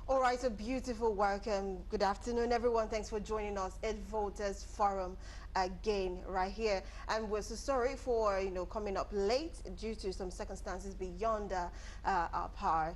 All right, a beautiful welcome. Good afternoon, everyone. Thanks for joining us at Voters Forum again right here. And we're so sorry for, coming up late due to some circumstances beyond our power.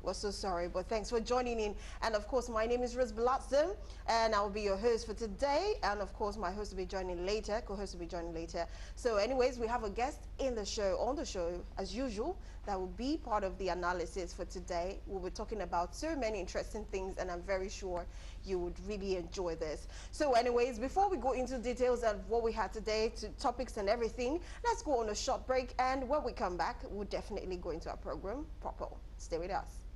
We're so sorry, but thanks for joining in. And of course, my name is Rose Blossom, and I'll be your host for today. And of course, my host will be joining later, co-host will be joining later. So anyways, we have a guest on the show, as usual, that will be part of the analysis for today. We'll be talking about so many interesting things, and I'm very sure you would really enjoy this. So anyways, before we go into details of what we had today, to topics and everything, let's go on a short break, and when we come back, we'll definitely go into our program proper. Stay with us.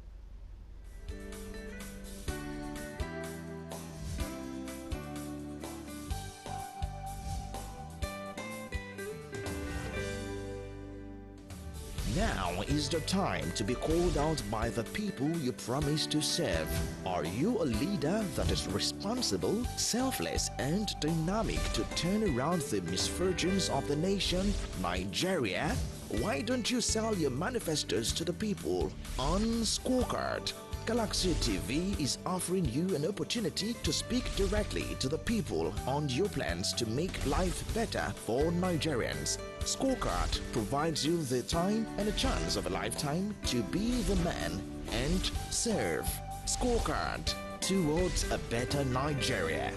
Now is the time to be called out by the people you promise to serve. Are you a leader that is responsible, selfless, and dynamic to turn around the misfortunes of the nation, Nigeria? Why don't you sell your manifestos to the people on Scorecard? Galaxy TV is offering you an opportunity to speak directly to the people on your plans to make life better for Nigerians. Scorecard provides you the time and a chance of a lifetime to be the man and serve. Scorecard, towards a better Nigeria.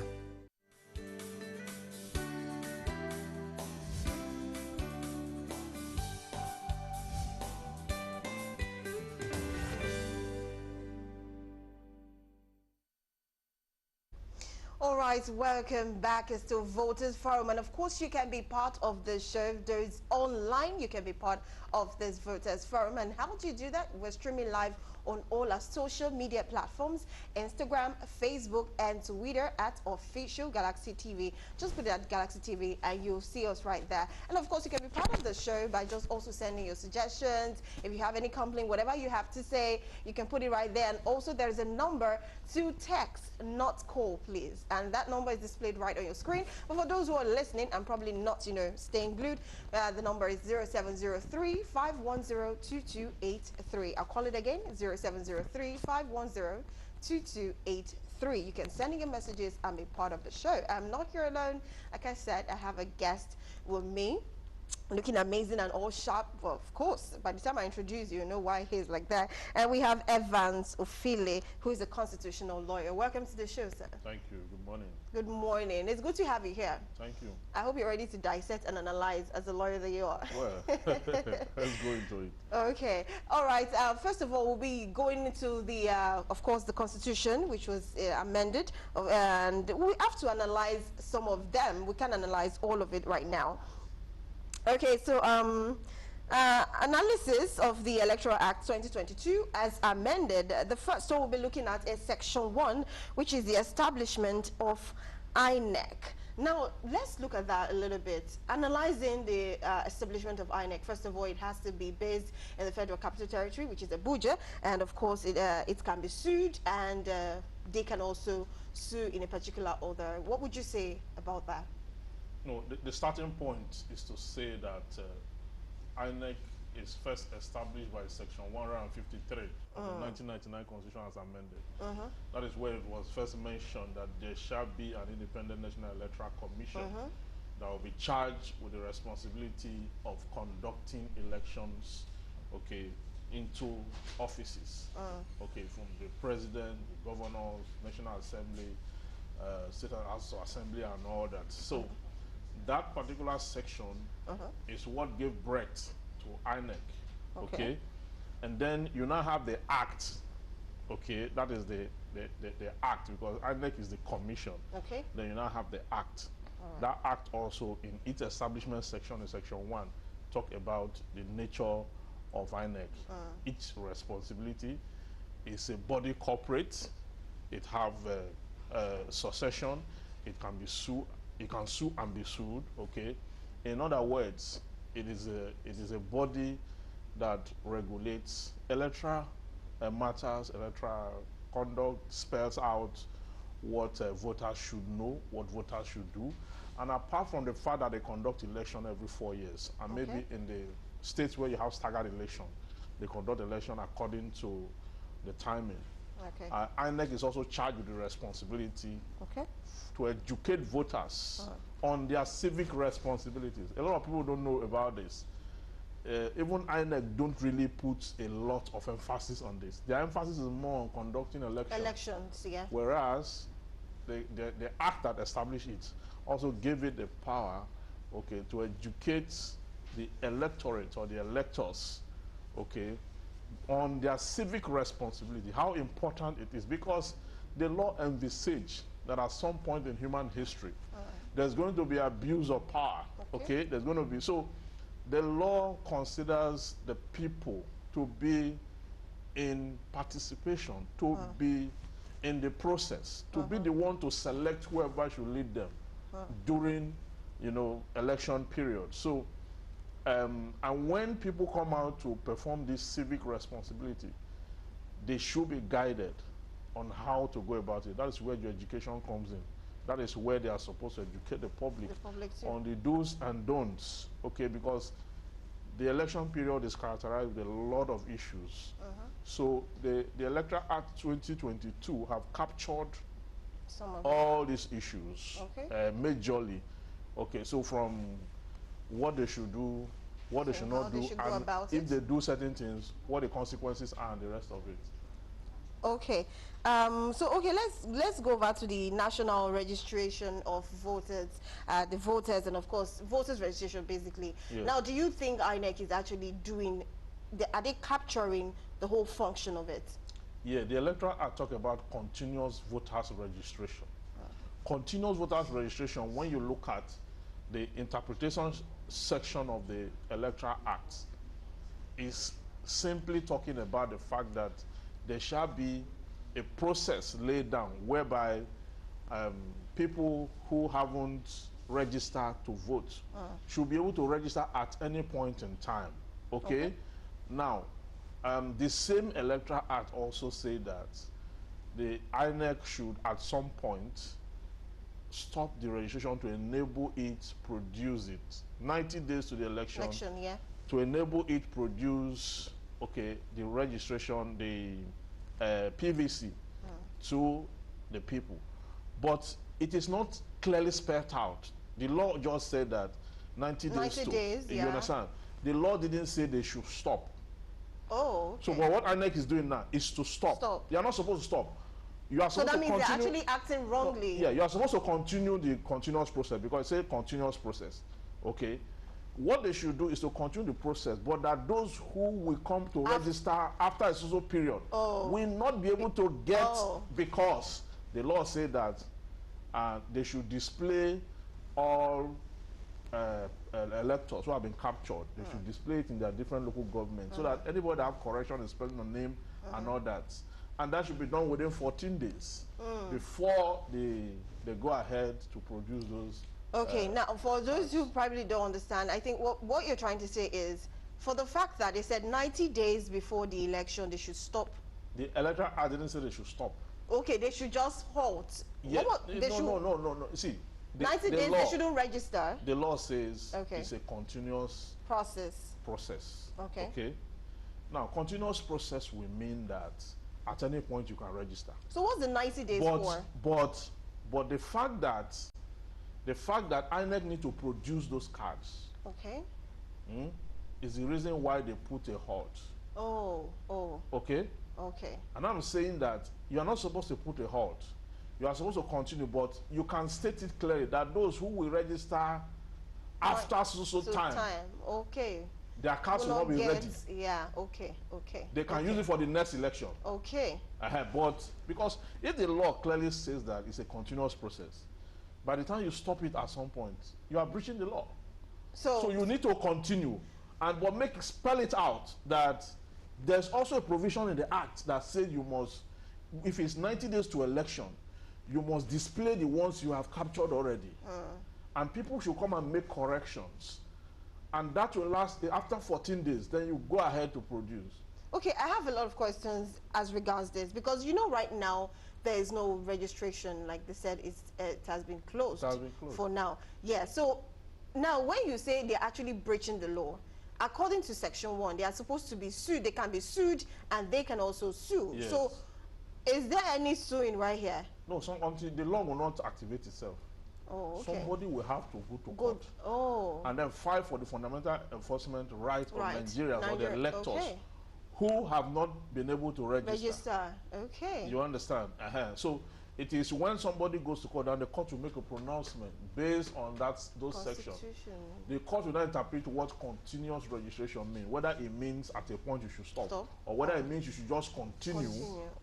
All right, welcome back. It's still Voters Forum, and of course you can be part of the show. There's online, you can be part of this Voters Forum. And how do you do that? We're streaming live on all our social media platforms, Instagram, Facebook, and Twitter at Official Galaxy TV. Just put it at Galaxy TV and you'll see us right there. And of course, you can be part of the show by just also sending your suggestions. If you have any complaint, whatever you have to say, you can put it right there. And also there's a number to text, not call, please. And that number is displayed right on your screen. But for those who are listening and probably not, staying glued, the number is 0703-510-2283. I'll call it again, 0703-510-2283. You can send in your messages and be part of the show. I'm not here alone. Like I said, I have a guest with me, looking amazing and all sharp. Well, of course, by the time I introduce you, you know why he's like that. And we have Evans Ofile, who is a constitutional lawyer. Welcome to the show, sir. Thank you. Good morning. Good morning. It's good to have you here. Thank you. I hope you're ready to dissect and analyze as a lawyer that you are. Well, let's go into it. Okay. All right. First of all, we'll be going into the, of course, the Constitution, which was amended. And we have to analyze some of them. We can't analyze all of it right now. Okay, so analysis of the Electoral Act 2022 as amended. The first one we'll be looking at is Section 1, which is the establishment of INEC. Now, let's look at that a little bit. Analyzing the establishment of INEC, first of all, it has to be based in the Federal Capital Territory, which is Abuja, and of course, it can be sued, and they can also sue in a particular order. What would you say about that? No, the starting point is to say that INEC is first established by Section 153 of the 1999 Constitution as amended. That is where it was first mentioned that there shall be an independent National Electoral Commission that will be charged with the responsibility of conducting elections, okay, into offices, okay, from the president, the governors, National Assembly, State and House Assembly, and all that. So that particular section is what gave breadth to INEC, okay? And then you now have the Act, okay? That is the Act, because INEC is the commission. Okay. Then you now have the Act. That Act also, in its establishment section, in Section 1, talk about the nature of INEC. Its responsibility is a body corporate. It have succession. It can be sued. It can sue and be sued, okay? In other words, it is a body that regulates electoral matters, electoral conduct, spells out what voters should know, what voters should do. And apart from the fact that they conduct election every 4 years, and maybe in the states where you have staggered election, they conduct election according to the timing. Okay. INEC is also charged with the responsibility to educate voters on their civic responsibilities. A lot of people don't know about this. Even INEC don't really put a lot of emphasis on this. Their emphasis is more on conducting elections. Elections, yeah. Whereas the act that established it also gave it the power, okay, to educate the electorate or the electors, okay, on their civic responsibility, how important it is, because the law envisaged that at some point in human history, there's going to be abuse of power, okay? There's going to be, so the law considers the people to be in participation, to be in the process, to be the one to select whoever should lead them during, you know, election period. So, and when people come out to perform this civic responsibility, they should be guided on how to go about it. That is where your education comes in. That is where they are supposed to educate the public on the do's and don'ts, okay, because the election period is characterized with a lot of issues. So the Electoral Act 2022 have captured all these issues, majorly. Okay, so from what they should do, what they should not do, and if they do certain things, what the consequences are and the rest of it. Okay. Let's go over to the national registration of voters, the voters, and of course voters registration basically. Yes. Now, do you think INEC is actually doing? Are they capturing the whole function of it? Yeah, the Electoral Act talk about continuous voters registration. Continuous voters registration, when you look at the interpretation section of the Electoral Act, is simply talking about the fact that there shall be a process laid down whereby people who haven't registered to vote should be able to register at any point in time. Okay? Now, the same Electoral Act also say that the INEC should at some point stop the registration to enable it produce it 90 days to the election, to enable it produce the registration, the PVC to the people. But it is not clearly spelled out. The law just said that 90 days. You understand? The law didn't say they should stop. Oh, okay. So what INEC is doing now is to stop. They are not supposed to stop. You are supposed so that means they're actually acting wrongly. No, yeah, you are supposed to continue the continuous process, because it's a continuous process. Okay? What they should do is to continue the process, but that those who will come to register after a social period will not be able to get, because the law said that they should display all electors who have been captured. They should display it in their different local governments so that anybody that have correction in spelling the name and all that. And that should be done within 14 days before they go ahead to produce those. Okay, now for those who probably don't understand, I think what you're trying to say is, for the fact that they said 90 days before the election, they should stop. The Electoral Act didn't say they should stop. Okay, they should just halt. Yeah, no. See, 90 days law, they shouldn't register. The law says it's a continuous process. Okay. Now, continuous process will mean that at any point you can register. So what's the 90 days for? But the fact that INEC need to produce those cards, is the reason why they put a halt. Okay. And I'm saying that you are not supposed to put a halt. You are supposed to continue, but you can state it clearly that those who will register after so time. Their cards will not be ready. They can use it for the next election. But because if the law clearly says that it's a continuous process, by the time you stop it at some point, you are breaching the law. So you need to continue, but spell it out that there's also a provision in the Act that says you must, if it's 90 days to election, you must display the ones you have captured already. And people should come and make corrections. And that will last after 14 days, then you go ahead to produce. Okay, I have a lot of questions as regards this, because you know right now there is no registration. Like they said, it has been closed. It has been closed for now. Yeah, so now when you say they're actually breaching the law, according to Section 1, they are supposed to be sued. They can be sued and they can also sue. Yes. So Is there any suing right here? No, until the law will not activate itself. Oh, okay. Somebody will have to go to Good. court and then fight for the fundamental enforcement right of Nigerians or the electors who have not been able to register. Okay. You understand? So it is when somebody goes to court and the court will make a pronouncement based on those sections. The court will then interpret what continuous registration means, whether it means at a point you should stop. Or whether it means you should just continue.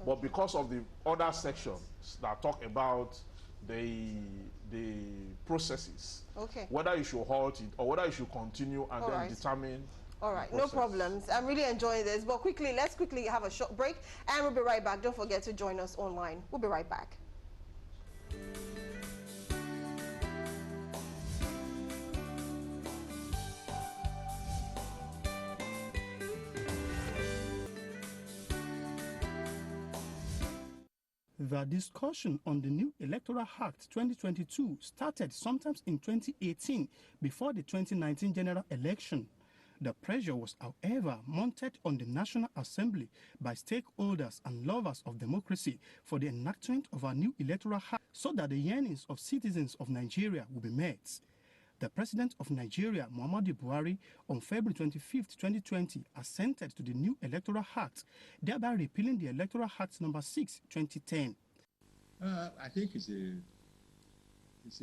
But because of the other sections that talk about the processes, whether you should halt it or whether you should continue and then determine. All right, no problems. I'm really enjoying this. But let's quickly have a short break and we'll be right back. Don't forget to join us online. We'll be right back. The discussion on the new Electoral Act 2022 started sometimes in 2018 before the 2019 general election. The pressure was, however, mounted on the National Assembly by stakeholders and lovers of democracy for the enactment of a new Electoral Act so that the yearnings of citizens of Nigeria will be met. The President of Nigeria, Muhammadu Buhari, on February 25, 2020, assented to the new Electoral Act, thereby repealing the Electoral Act number 6, 2010. I think it's a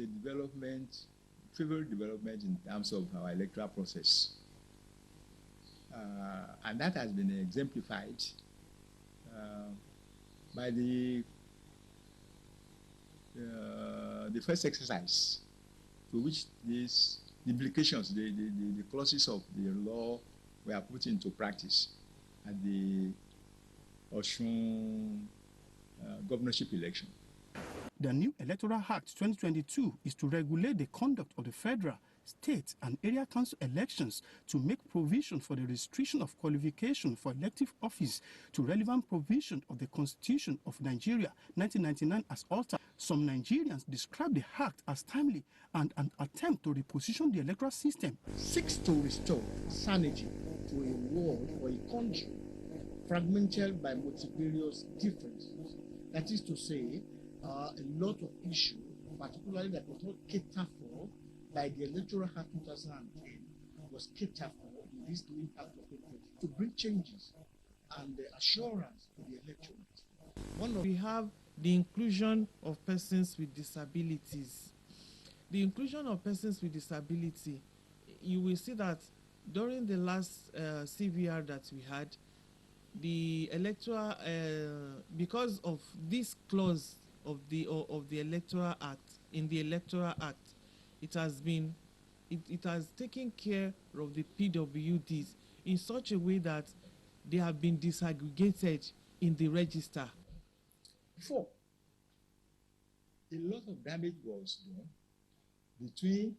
development, favorable development in terms of our electoral process. And that has been exemplified by the first exercise, for which the implications, the clauses of the law were put into practice at the Osun governorship election. The new Electoral Act 2022 is to regulate the conduct of the federal, state, and area council elections to make provision for the restriction of qualification for elective office to relevant provision of the Constitution of Nigeria 1999 as altered. Some Nigerians describe the act as timely and an attempt to reposition the electoral system. Seeks to restore sanity to a world or a country fragmented by multifarious differences. That is to say, a lot of issues, particularly that was not catered for by the Electoral Act 2010, was catered for in this new Act of Apc to bring changes and assurance to the electorate. We have the inclusion of persons with disabilities. The inclusion of persons with disability, you will see that during the last CVR that we had, the electoral, because of this clause of the Electoral Act, in the Electoral Act, it has taken care of the PWDs in such a way that they have been disaggregated in the register. Before, a lot of damage was done between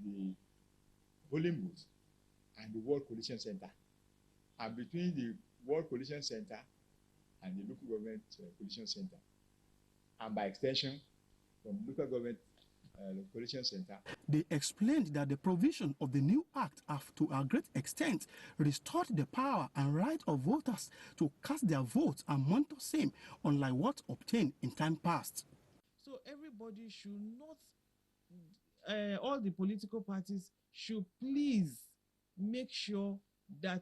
the polling booth and the World Coalition Center, and between the World Coalition Center and the local government coalition center, and by extension from local government coalition center. They explained that the provision of the new act have to a great extent restored the power and right of voters to cast their votes and monitor same, unlike what obtained in time past. So everybody should not, all the political parties should please make sure that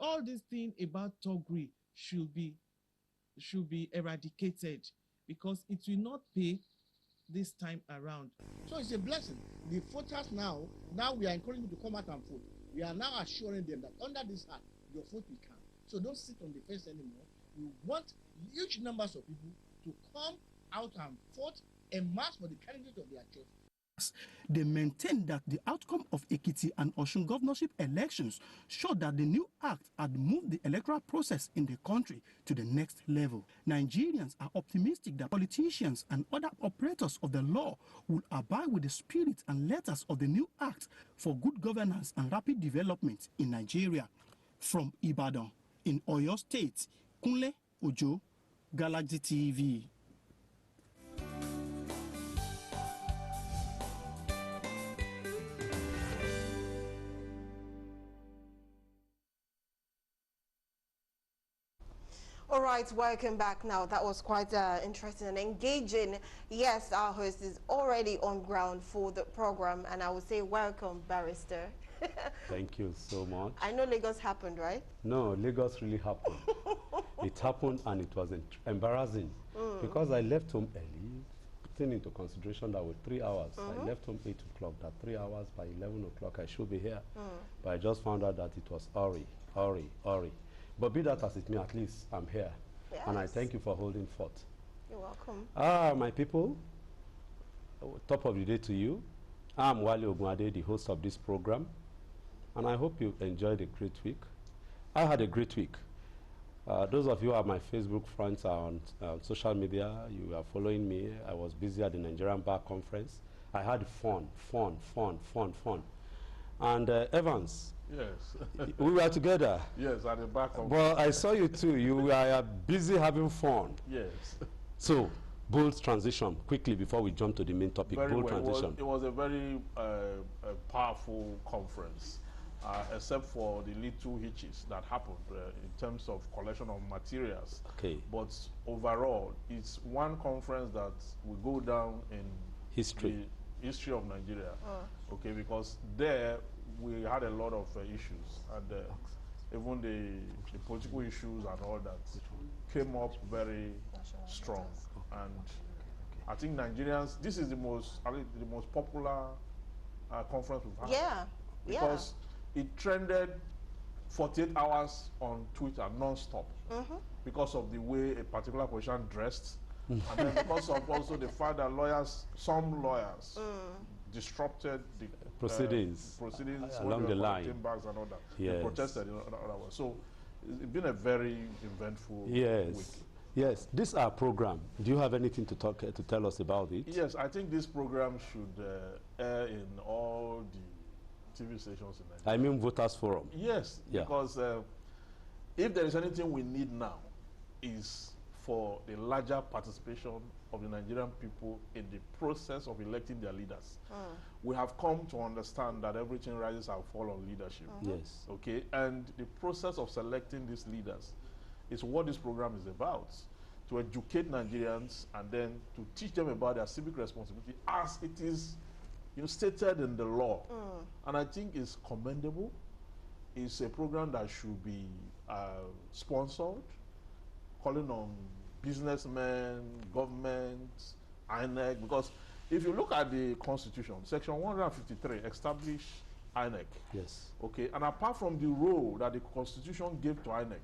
all this thing about thuggery should be eradicated, because it will not pay this time around. So it's a blessing. The voters now we are encouraging you to come out and vote. We are now assuring them that under this act, your vote will count. So don't sit on the fence anymore. We want huge numbers of people to come out and vote en masse for the candidate of their choice. They maintain that the outcome of Ekiti and Osun governorship elections showed that the new act had moved the electoral process in the country to the next level. Nigerians are optimistic that politicians and other operators of the law will abide with the spirit and letters of the new act for good governance and rapid development in Nigeria. From Ibadan, in Oyo State, Kunle Ojo, Galaxy TV. All right, welcome back now. That was quite interesting and engaging. Yes, our host is already on ground for the program, and I would say welcome, Barrister. Thank you so much. I know Lagos happened, right? No, Lagos really happened. It happened and it was embarrassing because I left home early, putting into consideration that with 3 hours, I left home 8 o'clock, that 3 hours by 11 o'clock I should be here. But I just found out that it was hurry. But be that as it may, at least I'm here. Yes. And I thank you for holding forth. You're welcome. My people, top of the day to you. I'm Wale Ogunade, the host of this program. And I hope you enjoyed a great week. I had a great week. Those of you who are my Facebook friends on social media, you are following me. I was busy at the Nigerian Bar Conference. I had fun. And Evans, Yes. we were together. Yes, at the back of. Well, I saw you too. You were busy having fun. Yes. So, bold transition, quickly before we jump to the main topic. Very Bold well. transition. It was a very powerful conference, except for the little hitches that happened in terms of collection of materials. Okay. But overall, it's one conference that will go down in History. the history of Nigeria. Okay, because there we had a lot of issues, and even the political issues and all that came up very strong. And I think Nigerians, this is the most popular conference we've had. Yeah. Because it trended 48 hours on Twitter non-stop because of the way a particular politician dressed, and then because of also the fact that some lawyers disrupted the proceedings along the line, bags and all that. Yes. They protested in other words. So it's been a very eventful yes. week. Yes, this is our program. Do you have anything to tell us about it? Yes, I think this program should air in all the TV stations in Nigeria. I mean Voters Forum. Yes, because if there is anything we need now is for the larger participation of the Nigerian people in the process of electing their leaders. We have come to understand that everything rises and falls on leadership. Yes. Okay, and the process of selecting these leaders is what this program is about, to educate Nigerians and then to teach them about their civic responsibility as it is stated in the law. And I think it's commendable. It's a program that should be sponsored, calling on businessmen, government, INEC, because if you look at the Constitution, Section 153 established INEC. Yes. Okay, and apart from the role that the Constitution gave to INEC,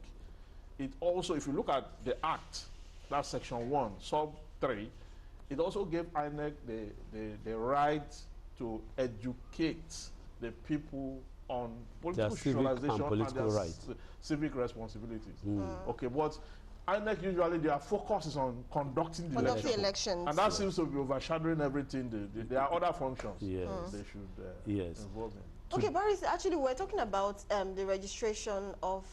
it also, if you look at the Act, that's Section 1, Sub 3, it also gave INEC the right to educate the people on political socialization and their civic responsibilities. Okay, but INEC usually their focus is on conducting the elections. And that seems to be overshadowing everything. There are other functions they should involve in. Okay, Barris, actually, we're talking about the registration of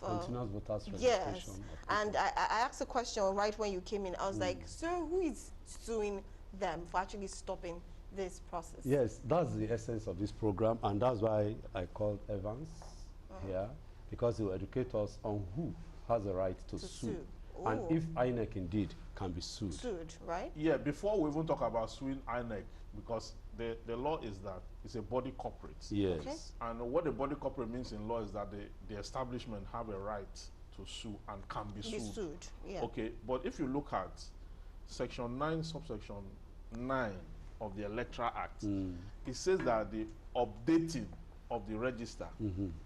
continuous voters registration. Yes, and I asked a question right when you came in. I was like, sir, who is suing them for actually stopping this process? Yes, that's the essence of this program, and that's why I called Evans here, because he will educate us on who has the right to sue. And if INEC indeed can be sued. Sued, right? Yeah, before we even talk about suing INEC, because the law is that it's a body corporate. Yes. Okay. And what a body corporate means in law is that the establishment have a right to sue and can be sued. Yeah. Okay, but if you look at Section 9, subsection 9 of the Electoral Act, it says that the updating of the register,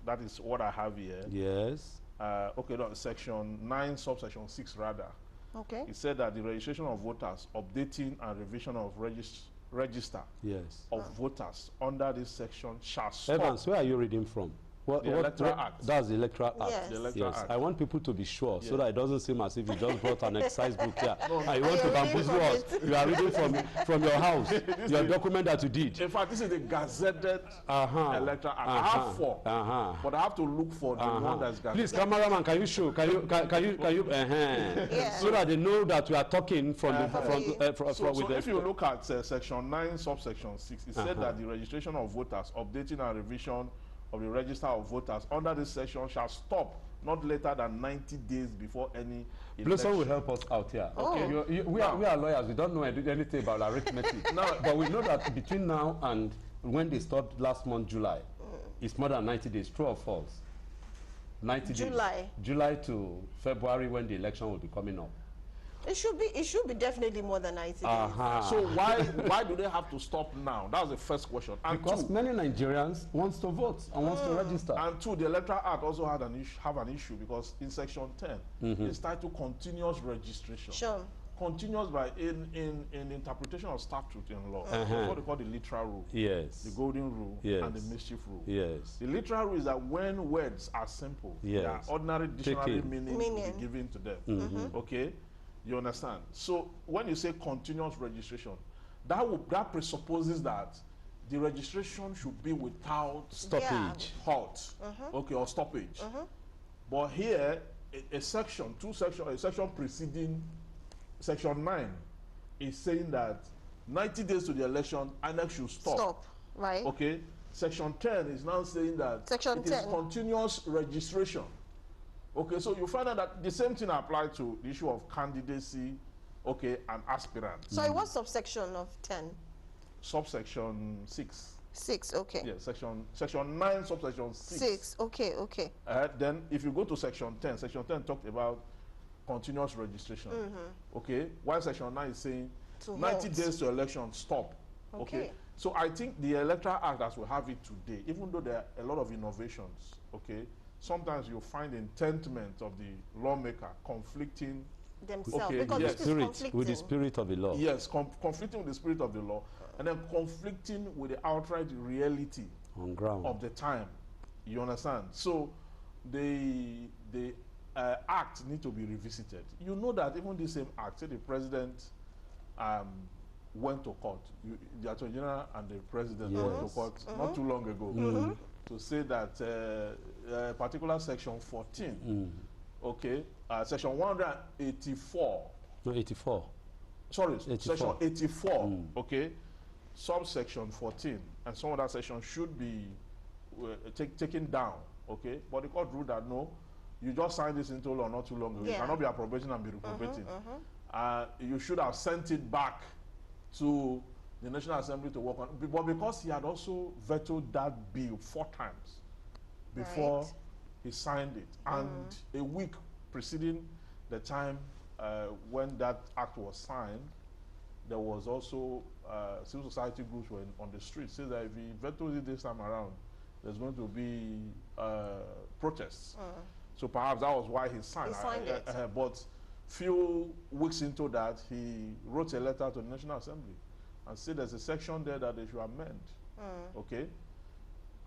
that is what I have here. Yes. Okay, no, Section 9, subsection 6 rather. Okay. It said that the registration of voters, updating and revision of register of voters under this section shall stop. Evans, where are you reading from? The Electoral Act. That's the Electoral Act. Yes. The Electoral Act. I want people to be sure so that it doesn't seem as if you just brought an exercise book here. I want to You're bamboozle us. You are reading from your house, your document that you did. In fact, this is the gazetted Electoral Act. I have 4, but I have to look for the one that's gazetted. Please, cameraman, can you show? Can you? So that they know that we are talking from So if you look at Section 9, subsection 6, it said that the registration of voters, updating and revision of the register of voters under this section shall stop not later than 90 days before any election. Blossom will help us out here. Okay. We are lawyers. We don't know anything about arithmetic. But we know that between now and when they stopped last month, July, it's more than 90 days. True or false? 90 July. days. July to February, when the election will be coming up. It should be definitely more than 90 days. So why do they have to stop now? That's the first question. And because many Nigerians wants to vote and wants to register. And two, the Electoral Act also had an issue because in Section 10, it's titled continuous registration. Sure. Continuous by in interpretation of statute in law. What they call the literal rule. Yes. The golden rule and the mischief rule. Yes. The literal rule is that when words are simple, their ordinary dictionary meaning will be given to them. Okay? You understand? So when you say continuous registration, that presupposes that the registration should be without stoppage, halt, okay, or stoppage. But here, a section preceding Section 9 is saying that 90 days to the election, INEC should stop. Right. Okay. Section 10 is now saying that it is continuous registration. Okay, so you find out that the same thing applies to the issue of candidacy, okay, and aspirants. So what subsection of 10? Subsection 6. 6, okay. Yeah, section 9, subsection 6. 6, okay. Then if you go to Section 10, Section 10 talked about continuous registration. Okay, while Section 9 is saying 90 days to election, stop. Okay. So I think the Electoral Act as we have it today, even though there are a lot of innovations, okay, sometimes you'll find intentment of the lawmaker conflicting themselves because with the spirit of the law. Yes, conflicting with the spirit of the law, and then conflicting with the outright reality on ground of the time. You understand? So the act need to be revisited. You know that even the same act, say the president went to court, the Attorney General and the president went to court not too long ago to say that particular Section 14, okay, Section 184. No, 84. Sorry, 84. Section 84, okay, subsection 14, and some other sections should be taken down, okay, but the court ruled that no, you just signed this into law not too long ago. You cannot be appropriating and be reprobating. You should have sent it back to the National Assembly to work on it. But because he had also vetoed that bill 4 times before he signed it, and a week preceding the time when that act was signed, there was also civil society groups were on the street saying that if he vetoes it this time around, there's going to be protests. So perhaps that was why he signed it. But few weeks into that, he wrote a letter to the National Assembly and said there's a section there that they should amend. Okay?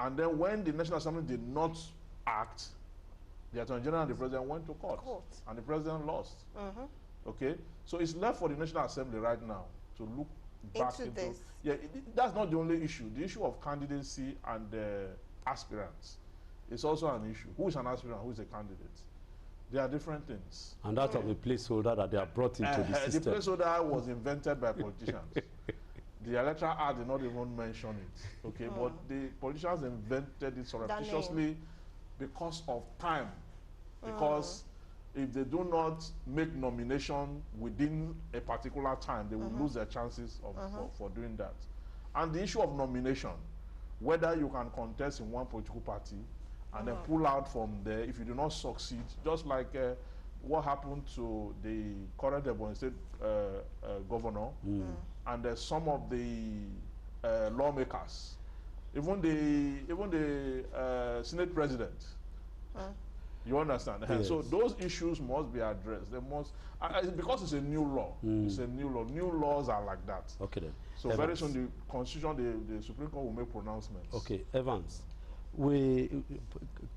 And then when the National Assembly did not act, the Attorney General and the President went to court. And the President lost. Okay? So it's left for the National Assembly right now to look back into this. Yeah, that's not the only issue. The issue of candidacy and aspirants is also an issue. Who is an aspirant? Who is a candidate? They are different things. And that of the placeholder that they are brought into the system. The placeholder was invented by politicians. The Electoral Act did not even mention it. Okay, but the politicians invented it surreptitiously because of time. Because if they do not make nomination within a particular time, they will lose their chances of, for doing that. And the issue of nomination, whether you can contest in one political party and then pull out from there if you do not succeed, just like what happened to the current Ebonyi State governor and some of the lawmakers, even the Senate president. You understand? Yes. So those issues must be addressed. They must, because it's a new law. It's a new law. New laws are like that. Okay then. So Evans. Very soon the Constitution, the Supreme Court will make pronouncements. Okay, Evans.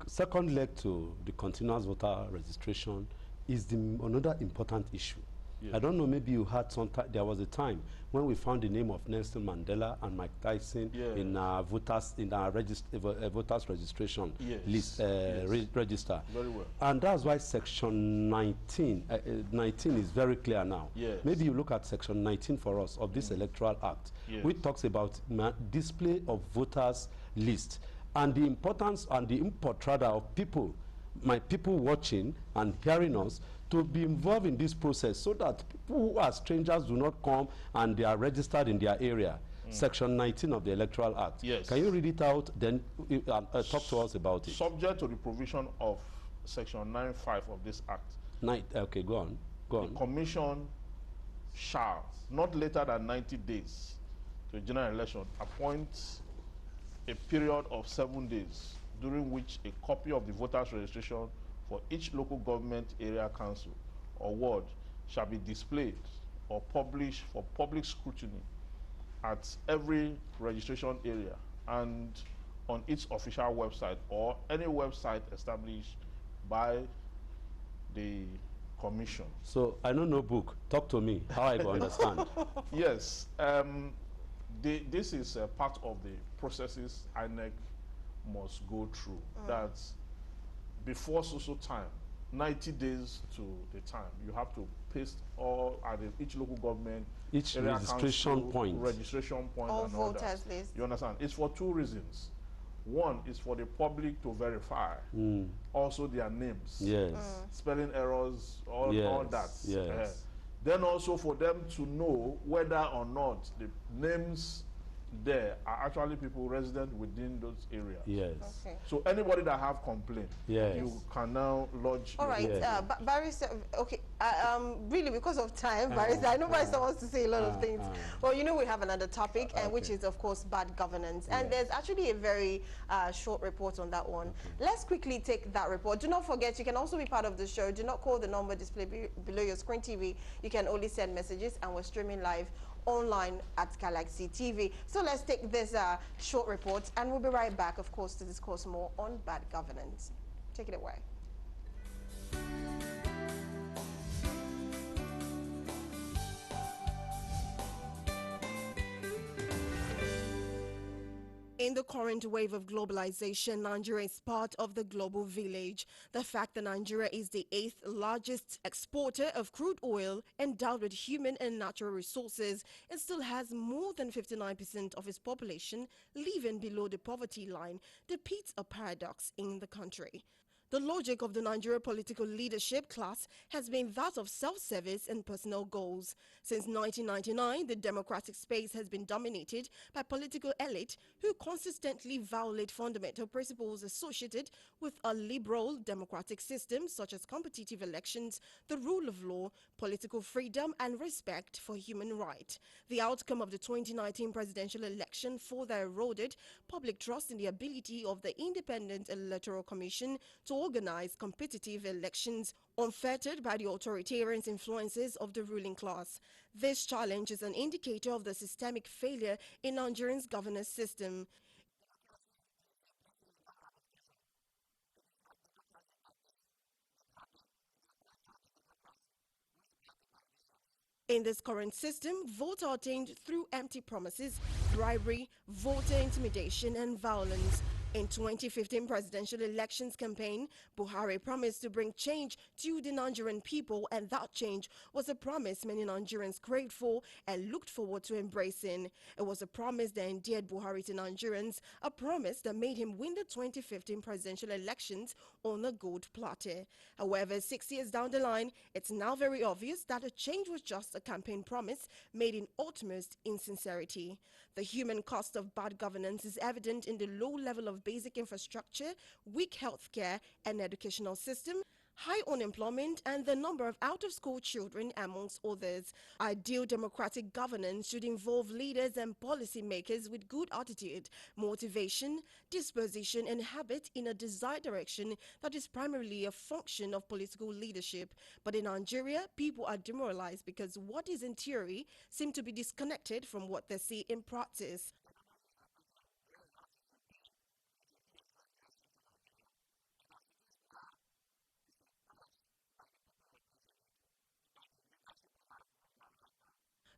Second leg to the continuous voter registration is another important issue. Yes. I don't know, maybe you had there was a time when we found the name of Nelson Mandela and Mike Tyson in our voters voters registration list register. Very well. And that's why Section 19 is very clear now. Yes. Maybe you look at Section 19 for us of this Electoral Act, which talks about display of voters list and the importance and the import rather of people my people watching and hearing us to be involved in this process so that people who are strangers do not come and they are registered in their area. Section 19 of the Electoral Act. Yes. Can you read it out, then talk to us about it? Subject to the provision of Section 9(5) of this Act, Okay, go on. Go the on. Commission shall, not later than 90 days to a general election, appoint a period of 7 days during which a copy of the voters' registration for each local government area council or ward shall be displayed or published for public scrutiny at every registration area and on its official website or any website established by the Commission. So I know no book. Talk to me. How I go understand? Yes, this is part of the processes INEC must go through. That before so time, 90 days to the time, you have to paste all at each local government, Each area registration council, point. registration point, All and all that. voters list. You understand? It's for two reasons. One is for the public to verify also their names, Yes. spelling errors, all that. Yes. Then also for them to know whether or not the names there are actually people resident within those areas. Yes. Okay. So anybody that have complaint, Yes. you can now lodge. All right, Yeah. Barrister, okay, really because of time, Barrister, I know Barrister wants to say a lot of things. Well, you know we have another topic, and which is, of course, bad governance. And there's actually a very short report on that one. Let's quickly take that report. Do not forget, you can also be part of the show. Do not call the number displayed below your screen TV. You can only send messages, and we're streaming live online at Galaxy TV. So let's take this short report, and we'll be right back, of course, to discuss more on bad governance. Take it away. In the current wave of globalization, Nigeria is part of the global village. The fact that Nigeria is the 8th largest exporter of crude oil endowed with human and natural resources, it still has more than 59% of its population living below the poverty line, depicts a paradox in the country. The logic of the Nigeria political leadership class has been that of self-service and personal goals. Since 1999, the democratic space has been dominated by political elite who consistently violate fundamental principles associated with a liberal democratic system such as competitive elections, the rule of law, political freedom, and respect for human rights. The outcome of the 2019 presidential election further eroded public trust in the ability of the Independent Electoral Commission to organize competitive elections unfettered by the authoritarian influences of the ruling class. This challenge is an indicator of the systemic failure in Nigeria's governance system. In this current system, votes are attained through empty promises, bribery, voter intimidation, and violence. In 2015 presidential elections campaign, Buhari promised to bring change to the Nigerian people, and that change was a promise many Nigerians craved for and looked forward to embracing. It was a promise that endeared Buhari to Nigerians, a promise that made him win the 2015 presidential elections on a gold platter. However, 6 years down the line, it's now very obvious that the change was just a campaign promise made in utmost insincerity. The human cost of bad governance is evident in the low level of basic infrastructure, weak healthcare and educational system, high unemployment, and the number of out-of-school children, amongst others. Ideal democratic governance should involve leaders and policymakers with good attitude, motivation, disposition, and habit in a desired direction that is primarily a function of political leadership. But in Nigeria, people are demoralized because what is in theory seems to be disconnected from what they see in practice.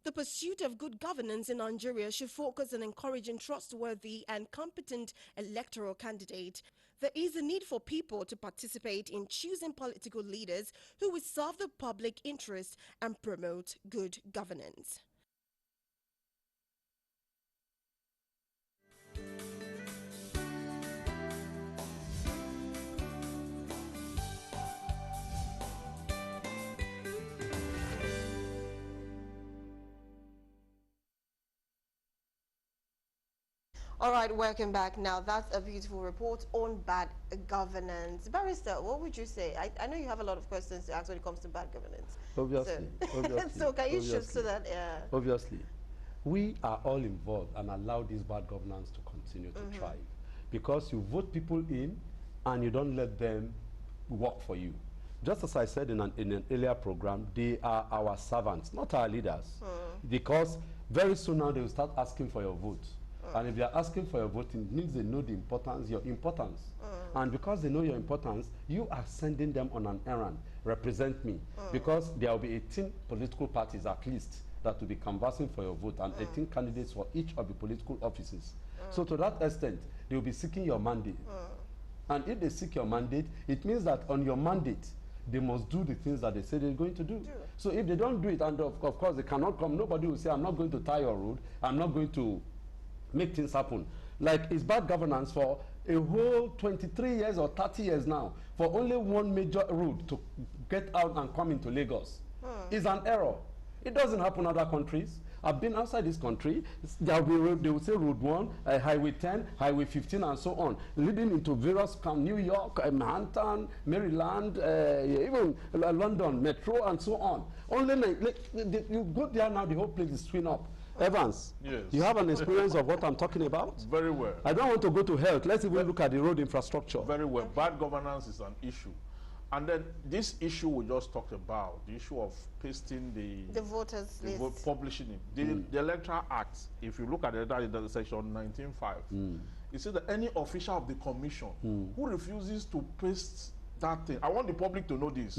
The pursuit of good governance in Nigeria should focus on encouraging trustworthy and competent electoral candidates. There is a need for people to participate in choosing political leaders who will serve the public interest and promote good governance. All right, welcome back. Now, that's a beautiful report on bad governance. Barrister, what would you say? I know you have a lot of questions to ask when it comes to bad governance. Obviously, So, obviously. so can you shift so that... Obviously. We are all involved and allow this bad governance to continue to thrive. Because you vote people in and you don't let them work for you. Just as I said in an earlier program, they are our servants, not our leaders. Because very soon now they will start asking for your vote. And if they are asking for your vote, it means they know the importance, your importance. And because they know your importance, you are sending them on an errand, represent me. Because there will be 18 political parties at least that will be canvassing for your vote, and 18 candidates for each of the political offices. So to that extent, they will be seeking your mandate. And if they seek your mandate, it means that on your mandate, they must do the things that they say they're going to do. So if they don't do it, and of course they cannot come, nobody will say, I'm not going to tie your road, I'm not going to make things happen. Like, it's bad governance for a whole 23 years or 30 years now, for only one major road to get out and come into Lagos. It's an error. It doesn't happen in other countries. I've been outside this country. There will be road, they will say Road 1, Highway 10, Highway 15, and so on, leading into various New York, Manhattan, Maryland, even London, Metro, and so on. Only you go there now, the whole place is twin up. Evans, yes. You have an experience of what I'm talking about? Very well. I don't want to go to health. Let's even look at the road infrastructure. Very well. Bad governance is an issue. And then this issue we just talked about, the issue of pasting the voters list, publishing it. The Electoral Act, if you look at the section 19.5, it says that any official of the commission who refuses to paste that thing, I want the public to know this.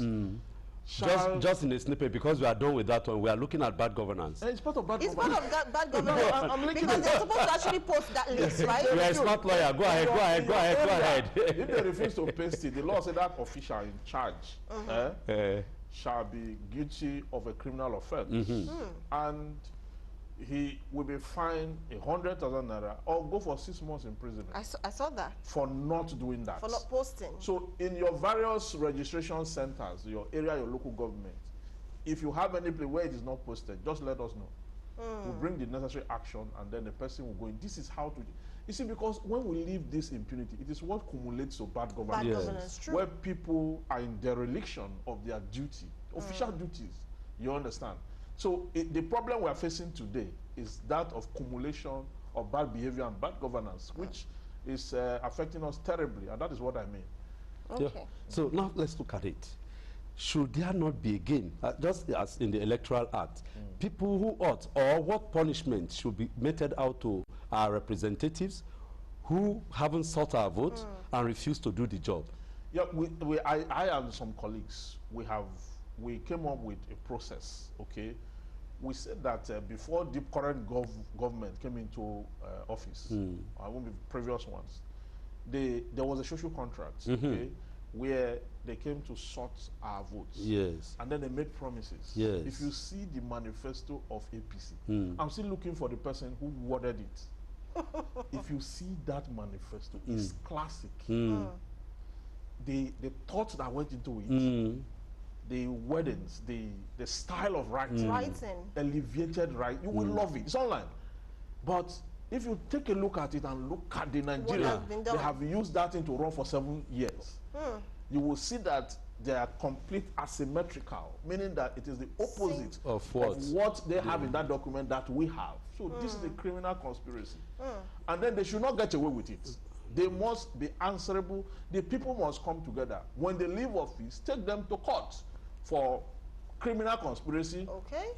Just in a snippet, because we are done with that one, we are looking at bad governance. It's part of bad governance. It's part of bad governance. Because they're supposed to actually post that list, right? You are a smart lawyer. Go ahead. If they refuse to paste it, the law says that official in charge shall be guilty of a criminal offense. And he will be fined 100,000 naira or go for 6 months imprisonment. I saw that. For not doing that. For not posting. So in your various registration centers, your area, your local government, if you have any place where it is not posted, just let us know. We'll bring the necessary action, and then the person will go in. This is how to... You see, because when we leave this impunity, it is what cumulates to bad governance. Bad governance, true. Where people are in dereliction of their duty, official duties. You understand? So the problem we are facing today is that of cumulation of bad behavior and bad governance, which is affecting us terribly, and that is what I mean. Okay. Yeah. So now let's look at it. Should there not be, again, just as in the Electoral Act, people who ought, or what punishment should be meted out to our representatives who haven't sought our vote and refuse to do the job? Yeah, I and some colleagues, we came up with a process, okay? We said that before the current government came into office, I won't be previous ones, there was a social contract, okay, where they came to sort our votes. Yes. And then they made promises. Yes. If you see the Manifesto of Apc, I'm still looking for the person who worded it. If you see that manifesto, it's classic. The thoughts that went into it, the wordings, the style of writing, elevated writing, you will love it. It's online. But if you take a look at it and look at the Nigeria, they have used that thing to run for 7 years. You will see that they are complete asymmetrical, meaning that it is the opposite of what they have in that document that we have. So this is a criminal conspiracy. And then they should not get away with it. They must be answerable. The people must come together. When they leave office, take them to court for criminal conspiracy,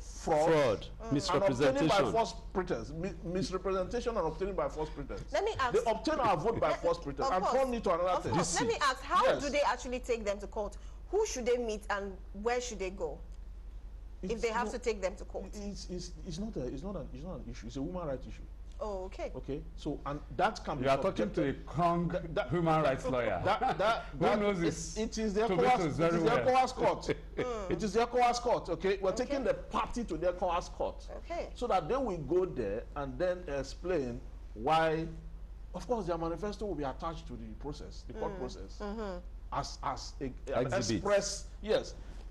fraud, misrepresentation, and obtaining by false pretense, misrepresentation and obtaining by false pretense. Let me ask. They obtain our vote by false pretense and turn it to another thing. Let me ask, how do they actually take them to court? Who should they meet and where should they go? If they have to take them to court, it's not an issue. It's a human rights issue. Oh, okay. Okay. So, and that can be. You are talking to a human rights lawyer. Who knows this? It is the ECOWAS court. It is the ECOWAS court. Okay. We're taking the party to the ECOWAS court. Okay. So that they will go there and then explain why. Of course, their manifesto will be attached to the process, the court process, as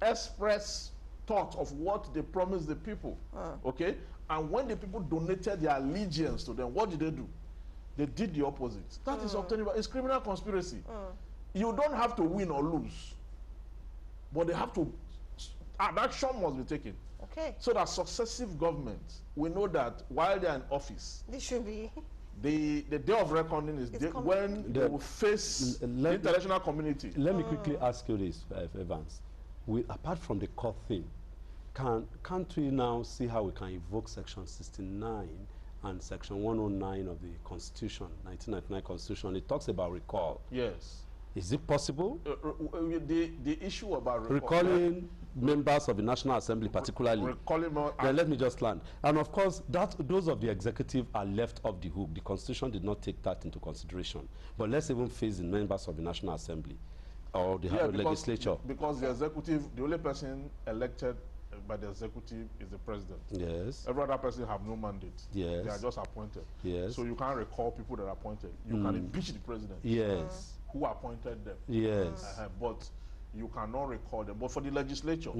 express thought of what they promised the people. Okay. And when the people donated their allegiance to them, what did they do? They did the opposite. That is obtainable. It's criminal conspiracy. You don't have to win or lose, but they have to. Action must be taken. Okay. So that successive governments, we know that while they are in office, They should be. the day of reckoning is when they will face the international community. Let me quickly ask you this, Evans. Apart from the court thing, can't we now see how we can evoke Section 69 and Section 109 of the Constitution, 1999 Constitution? It talks about recall. Yes. Is it possible? The issue about recalling members of the National Assembly, particularly. Then let me just land. And of course, those of the executive are left off the hook. The Constitution did not take that into consideration. But let's even face the members of the National Assembly or the legislature. Because the executive, the only person elected by the executive is the president. Yes. Every other person have no mandate. Yes. They are just appointed. Yes. So you can't recall people that are appointed. You can impeach the president. Yes. Who appointed them. Yes. But you cannot recall them. But for the legislature,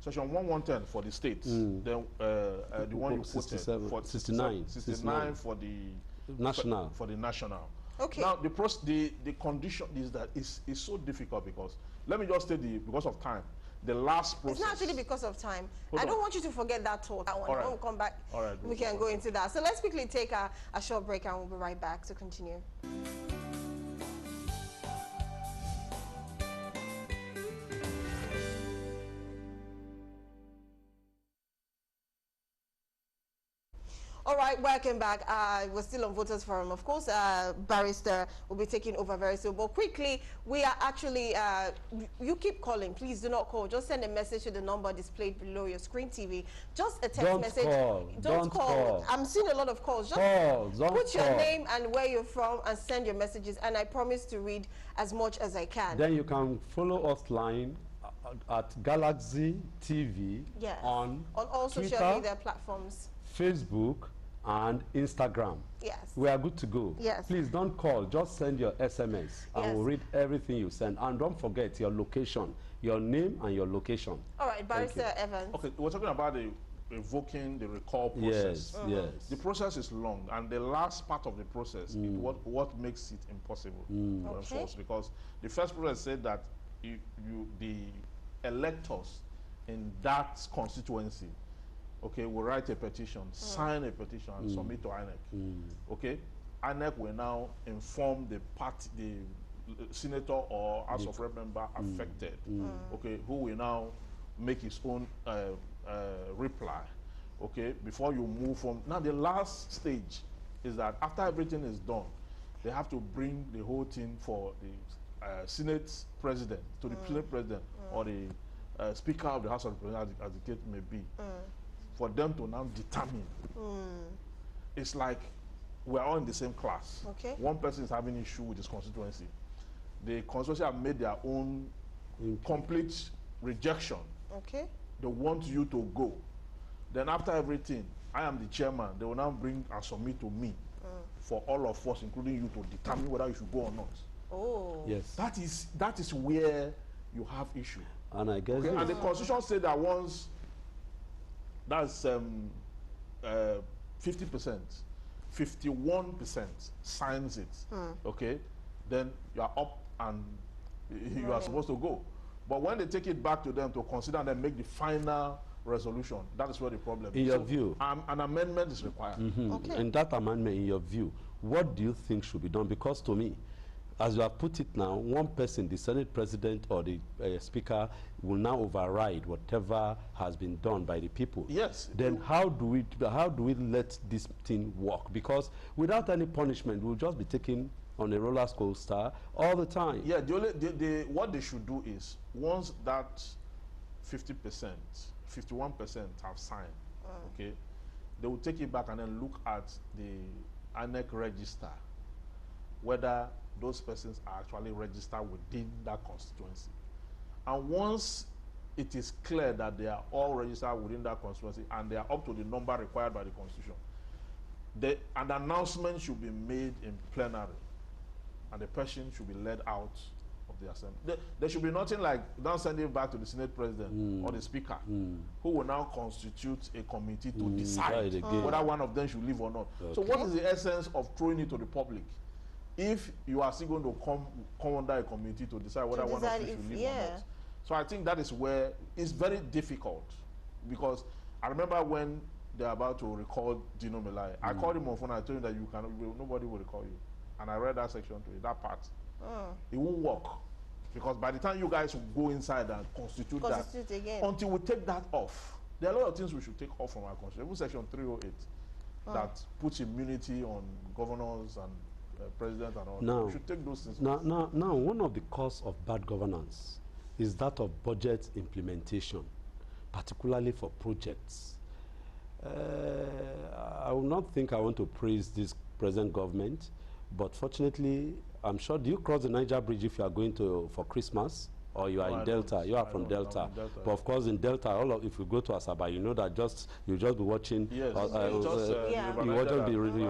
Section 1110 for the states, then the one you quoted for 69 for the national. For the national. Okay. Now the condition is that it's so difficult because let me just say because of time. The last process. It's not actually because of time. Hold I on. don't want you to forget that thought. When we come back, we can go into that. So let's quickly take a short break and we'll be right back to continue. All right, welcome back. We're still on Voters Forum. Of course, Barrister will be taking over very soon. But quickly, we are actually, you keep calling. Please do not call. Just send a message to the number displayed below your screen TV. Just a text message. Don't call. I'm seeing a lot of calls. Just put your name and where you're from and send your messages. And I promise to read as much as I can. Then you can follow us line at Galaxy TV on all Twitter, social media platforms. Facebook, and Instagram. Yes. We are good to go. Yes. Please don't call. Just send your SMS. I will read everything you send. And don't forget your location, your name and your location. All right, Barrister Evans. Okay, we're talking about revoking the recall process. Yes. The process is long, and the last part of the process is what makes it impossible to enforce. Because the first process said that the electors in that constituency will write a petition, sign a petition, and submit to INEC. Okay, INEC will now inform the party, the senator or House of Rep member affected. Okay, who will now make his own reply. Okay, before you move from now, the last stage is that after everything is done, they have to bring the whole thing for the Senate president to the Senate president or the Speaker of the House of Representatives, as the case may be. For them to now determine. It's like we're all in the same class. Okay. One person is having issue with his constituency. The constituency have made their own complete rejection. Okay. They want you to go. Then after everything, I am the chairman. They will now bring and submit to me for all of us, including you, to determine whether you should go or not. Oh. Yes. That is where you have issue. And I guess and the constitution said that once that's 50%, 51% signs it. Okay, then you are up and you are supposed to go. But when they take it back to them to consider and then make the final resolution, that is where the problem is. In your view, an amendment is required. Okay. And that amendment, in your view, what do you think should be done? Because to me, as you have put it now, one person, the Senate President or the Speaker, will now override whatever has been done by the people. Yes. Then how do we let this thing work? Because without any punishment, we'll just be taken on a roller coaster all the time. Yeah. What they should do is once that 50%, 51% have signed, okay, they will take it back and then look at the INEC register, whether those persons are actually registered within that constituency. And once it is clear that they are all registered within that constituency and they are up to the number required by the Constitution, an announcement should be made in plenary and the person should be led out the assembly. There should be nothing like don't send it back to the Senate president or the speaker, who will now constitute a committee to decide whether one of them should leave or not. So what is the essence of throwing it to the public if you are still going to come under a committee to decide whether one of you should leave or not? So I think that is where it's very difficult, because I remember when they're about to recall Dino Melai, I called him on phone. I told him that nobody will recall you, and I read that section to it, that part. It won't work, because by the time you guys will go inside and constitute that, again, until we take that off, there are a lot of things we should take off from our constitution. Even section 308 that puts immunity on governors and president and all. We should take those things off. Now, one of the causes of bad governance is that of budget implementation, particularly for projects. I will not think I want to praise this present government, but fortunately, I'm sure, do you cross the Niger Bridge if you are going for Christmas? Or you are in Delta? You are from Delta. But of course, in Delta, if you go to Asaba, you know that you'll just be watching. Yes. You'll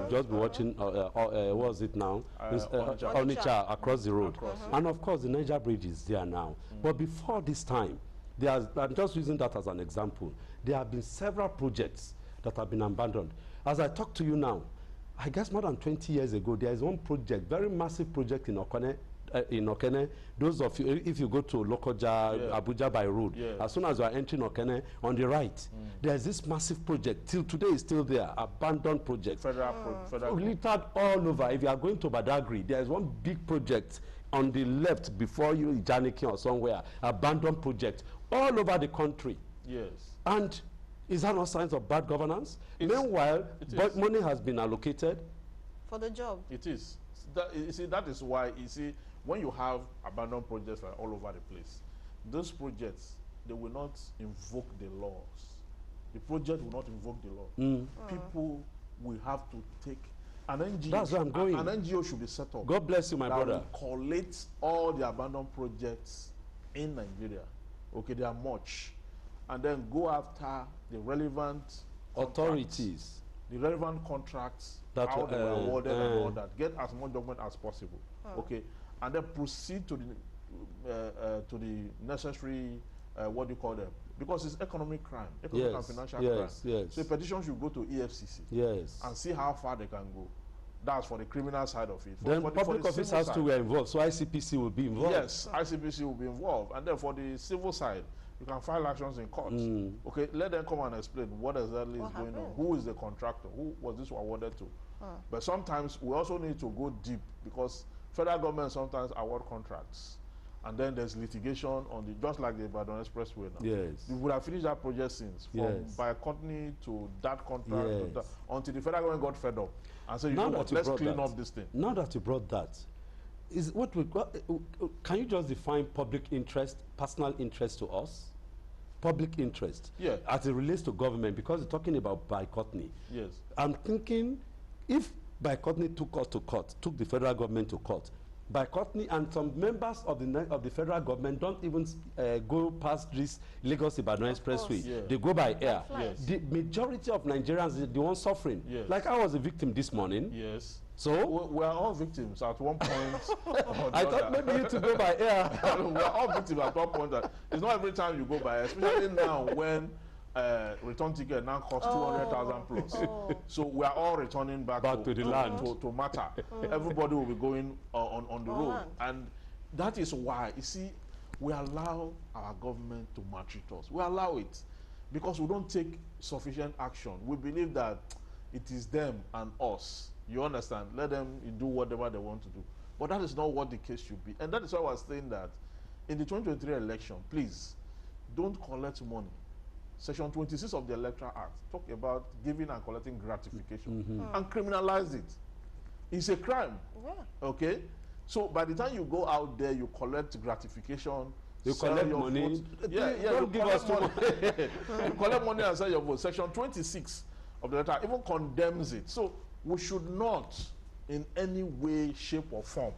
just be watching. What is it now? Onitsha across the road. And of course, the Niger Bridge is there now. But before this time, I'm just using that as an example. There have been several projects that have been abandoned. As I talk to you now, I guess more than 20 years ago, there is one project, very massive project in Okene. Those of you, if you go to Lokoja, Abuja by road, as soon as you are entering Okene, on the right, there's this massive project. Till today is still there, abandoned project. Littered all over. If you are going to Badagry, there is one big project on the left before you, Janiki or somewhere, abandoned project all over the country. Yes. And is that not signs of bad governance? Meanwhile, money has been allocated for the job. It is. You see, that is why, you see, when you have abandoned projects all over the place, those projects, they will not invoke the laws. The project will not invoke the law. People will have to take an NGO. That's where I'm going. An NGO should be set up. God bless you, my brother. Collate all the abandoned projects in Nigeria. Okay, there are much. And then go after the relevant authorities, the relevant contracts, that how they were awarded and all that. Get as much document as possible. Okay, and then proceed to the necessary what do you call them? Because it's economic crime, economic and financial crime. So a petition should go to EFCC. And see how far they can go. That's for the criminal side of it. Then public officers too were involved, so ICPC will be involved. Yes, ICPC will be involved. And then for the civil side, you can file actions in court. Okay, let them come and explain what exactly is going on. Who is the contractor? Who was this awarded to? But sometimes we also need to go deep, because federal government sometimes award contracts. And then there's litigation on the, just like the Ibadan Expressway now. Yes. We would have finished that project since, from by a company to that contract, to that, until the federal government got fed up and said, you know what, let's clean up this thing. Now that you brought that, is what we got, can you just define public interest, personal interest to us? Public interest, as it relates to government, because you're talking about Bicotny. Yes. I'm thinking, if Bicotny took us to court, took the federal government to court, Bicotny and some members of the federal government don't even go past this Lagos-Ibadan Expressway. They go by air. The majority of Nigerians are the ones suffering. Like I was a victim this morning. Yes. So we are all victims at one point. I thought maybe you to go by air. We are all victims at one point. It's not every time you go by air, especially now when return ticket now costs 200,000 plus. So we are all returning back to the land to matter. Everybody will be going on the road, and that is why, you see, we allow our government to maltreat us. We allow it because we don't take sufficient action. We believe that it is them and us. You understand? Let them do whatever they want to do. But that is not what the case should be. And that is why I was saying that in the 2023 election, please don't collect money. Section 26 of the Electoral Act talk about giving and collecting gratification and criminalize it. It's a crime. Okay? So by the time you go out there, you collect gratification, you collect money. Don't give us money. You collect money and sell your vote. Section 26 of the letter even condemns it. So we should not in any way, shape or form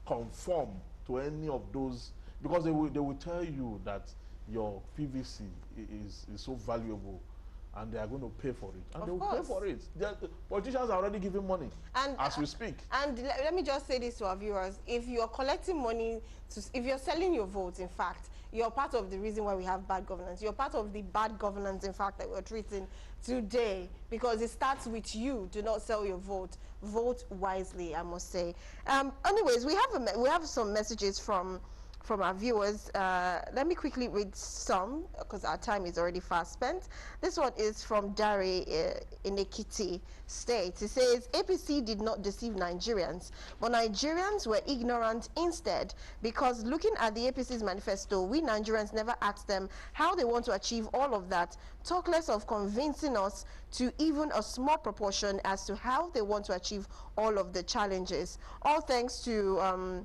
conform to any of those, because they will tell you that your PVC is so valuable and they are going to pay for it. And Of they will course. pay for it. Politicians are already giving money And as we speak. And let me just say this to our viewers: if you're collecting money, if you're selling your votes, in fact, you're part of the reason why we have bad governance. You're part of the bad governance, in fact, that we're treating today, because it starts with you. Do not sell your vote. Vote wisely, I must say. Anyways, we have some messages from our viewers. Let me quickly read some, because our time is already fast spent. This one is from Dari in Ekiti State. He says, APC did not deceive Nigerians, but Nigerians were ignorant instead, because looking at the APC's manifesto, we Nigerians never asked them how they want to achieve all of that. Talk less of convincing us to even a small proportion as to how they want to achieve all of the challenges. All thanks to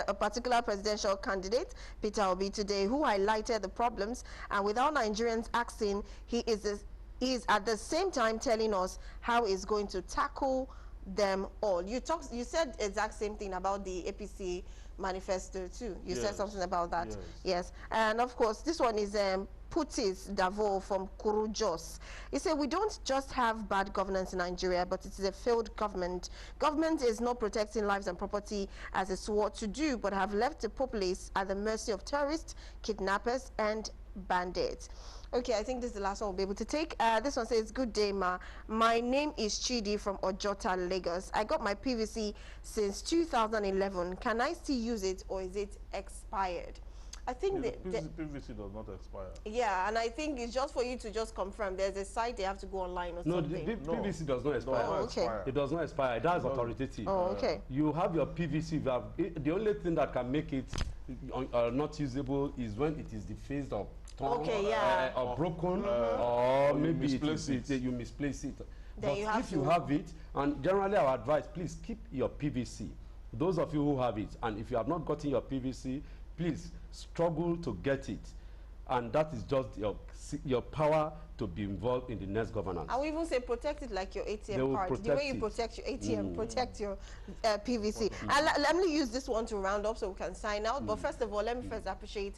a particular presidential candidate, Peter Obi, today, who highlighted the problems, and without Nigerians asking, he is at the same time telling us how he's going to tackle them all. You said exact same thing about the APC manifesto too. You said something about that. Yes. And of course, this one is Putis Davo from Kurujos. He said, we don't just have bad governance in Nigeria, but it is a failed government. Government is not protecting lives and property as it swore to do, but have left the populace at the mercy of terrorists, kidnappers, and bandits. Okay, I think this is the last one we'll be able to take. This one says, good day, ma. My name is Chidi from Ojota, Lagos. I got my PVC since 2011. Can I still use it, or is it expired? I think the PVC does not expire. Yeah, and I think it's just for you to just confirm. There's a site they have to go online or something. No, PVC does not expire. Oh, okay. It does not expire. That's authoritative. Oh, okay. You have your PVC. The only thing that can make it not usable is when it is defaced or torn, or broken, or maybe you misplace it. But if you have it, and generally our advice, please keep your PVC. Those of you who have it, and if you have not gotten your PVC, please struggle to get it, and that is just your power to be involved in the next governance. I will even say protect it like your ATM card. The way you protect your ATM, protect your PVC. And let me use this one to round up so we can sign out. But first of all, let me first appreciate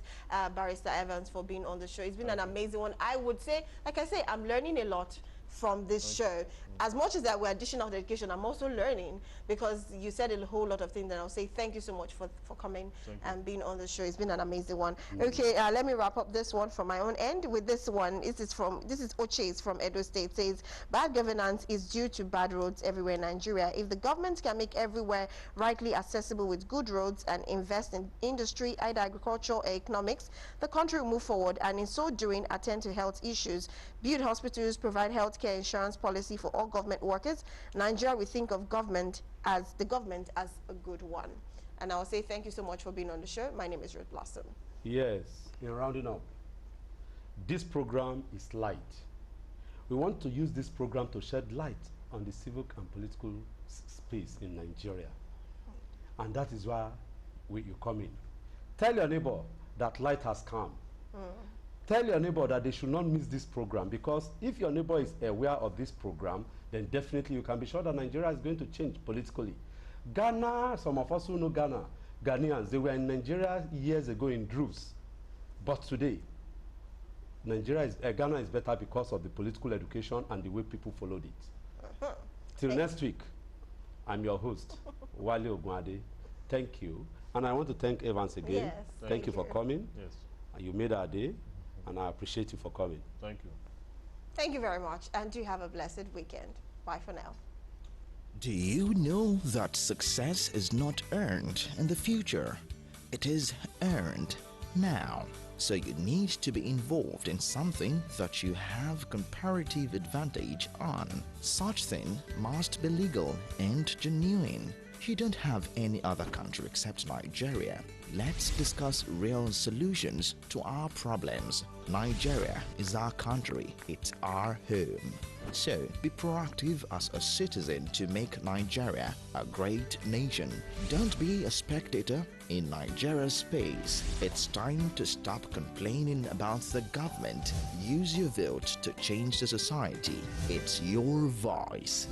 Barrister Evans for being on the show. It's been an amazing one. I would say, like I say, I'm learning a lot from this show. As much as that we're dishing out education, I'm also learning, because you said a whole lot of things, and I'll say thank you so much for coming and being on the show. It's been an amazing one. Okay, let me wrap up this one from my own end with this one. This is Oches from Edo State. It says, bad governance is due to bad roads everywhere in Nigeria. If the government can make everywhere rightly accessible with good roads and invest in industry, either agriculture or economics, the country will move forward, and in so doing attend to health issues, build hospitals, provide healthcare insurance policy for all government workers. Nigeria, we think of the government as a good one. And I'll say thank you so much for being on the show. My name is Ruth Blossom. Yes, in rounding up, this program is light. We want to use this program to shed light on the civic and political space in Nigeria. And that is why you come in. Tell your neighbor that light has come. Tell your neighbor that they should not miss this program, because if your neighbor is aware of this program, then definitely you can be sure that Nigeria is going to change politically. Ghana, some of us who know Ghana, Ghanaians, they were in Nigeria years ago in droves. But today, Ghana is better because of the political education and the way people followed it. Till next week, I'm your host, Wale Ogunade. Thank you. And I want to thank Evans again. Yes, thank you for coming. Yes. You made our day, and I appreciate you for coming. Thank you. Thank you very much, and do have a blessed weekend. Bye for now. Do you know that success is not earned in the future? It is earned now. So you need to be involved in something that you have comparative advantage on. Such thing must be legal and genuine. You don't have any other country except Nigeria. Let's discuss real solutions to our problems. Nigeria is our country. It's our home. So be proactive as a citizen to make Nigeria a great nation. Don't be a spectator in Nigeria's space. It's time to stop complaining about the government. Use your vote to change the society. It's your voice.